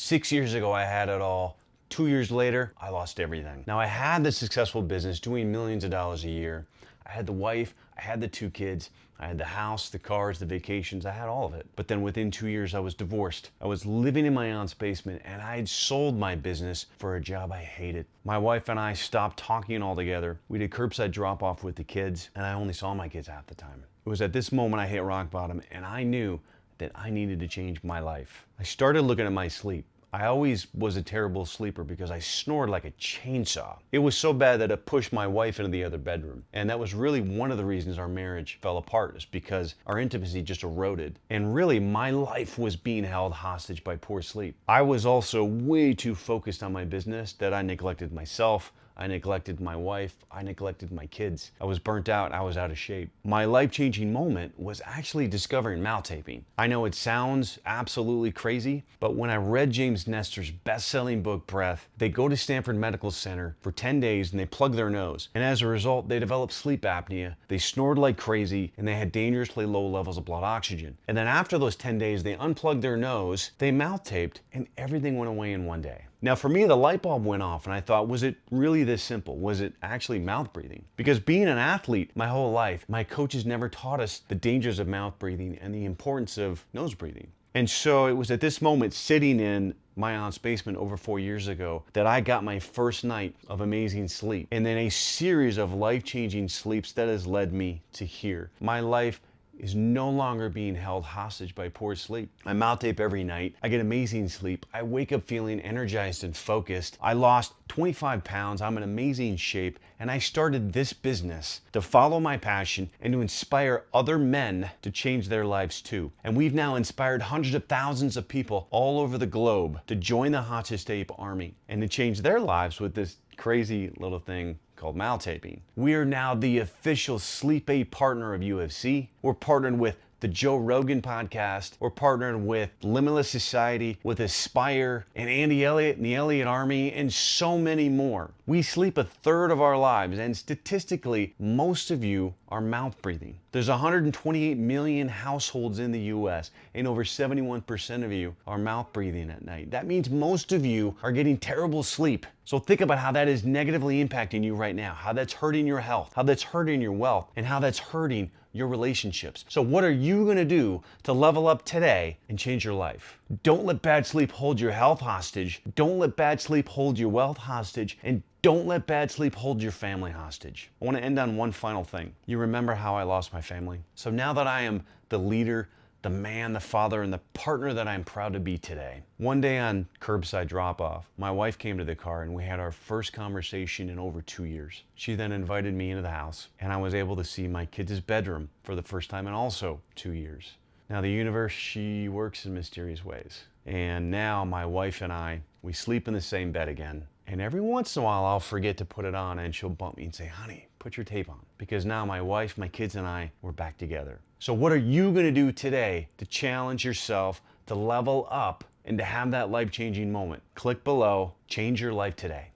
6 years ago, I had it all. 2 years later, I lost everything. Now, I had the successful business doing millions of dollars a year. I had the wife, I had the 2 kids, I had the house, the cars, the vacations, I had all of it. But then within 2 years, I was divorced. I was living in my aunt's basement and I had sold my business for a job I hated. My wife and I stopped talking altogether. We did curbside drop off with the kids and I only saw my kids half the time. It was at this moment I hit rock bottom and I knew that I needed to change my life. I started looking at my sleep. I always was a terrible sleeper because I snored like a chainsaw. It was so bad that it pushed my wife into the other bedroom. And that was really one of the reasons our marriage fell apart, is because our intimacy just eroded. And really, my life was being held hostage by poor sleep. I was also way too focused on my business that I neglected myself. I neglected my wife, I neglected my kids. I was burnt out, I was out of shape. My life-changing moment was actually discovering Mouthtaping. I know it sounds absolutely crazy, but when I read James Nestor's best-selling book, Breath, they go to Stanford Medical Center for 10 days and they plug their nose. And as a result, they developed sleep apnea, they snored like crazy, and they had dangerously low levels of blood oxygen. And then after those 10 days, they unplugged their nose, they mouth-taped, and everything went away in one day. Now for me, the light bulb went off and I thought, was it really this simple? Was it actually mouth breathing? Because being an athlete my whole life, my coaches never taught us the dangers of mouth breathing and the importance of nose breathing. And so it was at this moment, sitting in my aunt's basement over 4 years ago, that I got my first night of amazing sleep. And then a series of life-changing sleeps that has led me to here. My life is no longer being held hostage by poor sleep. I mouth tape every night. I get amazing sleep. I wake up feeling energized and focused. I lost 25 pounds. I'm in amazing shape. And I started this business to follow my passion and to inspire other men to change their lives too. And we've now inspired hundreds of thousands of people all over the globe to join the Mouthtaping army and to change their lives with this crazy little thing called Mouthtaping. We are now the official sleep aid partner of UFC. We're partnered with the Joe Rogan podcast. We're partnered with Limitless Society, with Aspire, and Andy Elliott and the Elliott Army, and so many more. We sleep a third of our lives, and statistically, most of you are mouth breathing. There's 128 million households in the US, and over 71% of you are mouth breathing at night. That means most of you are getting terrible sleep. So think about how that is negatively impacting you right now, how that's hurting your health, how that's hurting your wealth, and how that's hurting your relationships. So what are you gonna do to level up today and change your life? Don't let bad sleep hold your health hostage. Don't let bad sleep hold your wealth hostage. And don't let bad sleep hold your family hostage. I wanna end on one final thing. You remember how I lost my family? So now that I am the leader, the man, the father, and the partner that I'm proud to be today. One day on curbside drop-off, my wife came to the car and we had our first conversation in over 2 years. She then invited me into the house and I was able to see my kids' bedroom for the first time in also 2 years. Now the universe, she works in mysterious ways. And now my wife and I, we sleep in the same bed again. And every once in a while I'll forget to put it on and she'll bump me and say, honey, put your tape on. Because now my wife, my kids, and I, we're back together. So what are you gonna do today to challenge yourself, to level up, and to have that life-changing moment? Click below, change your life today.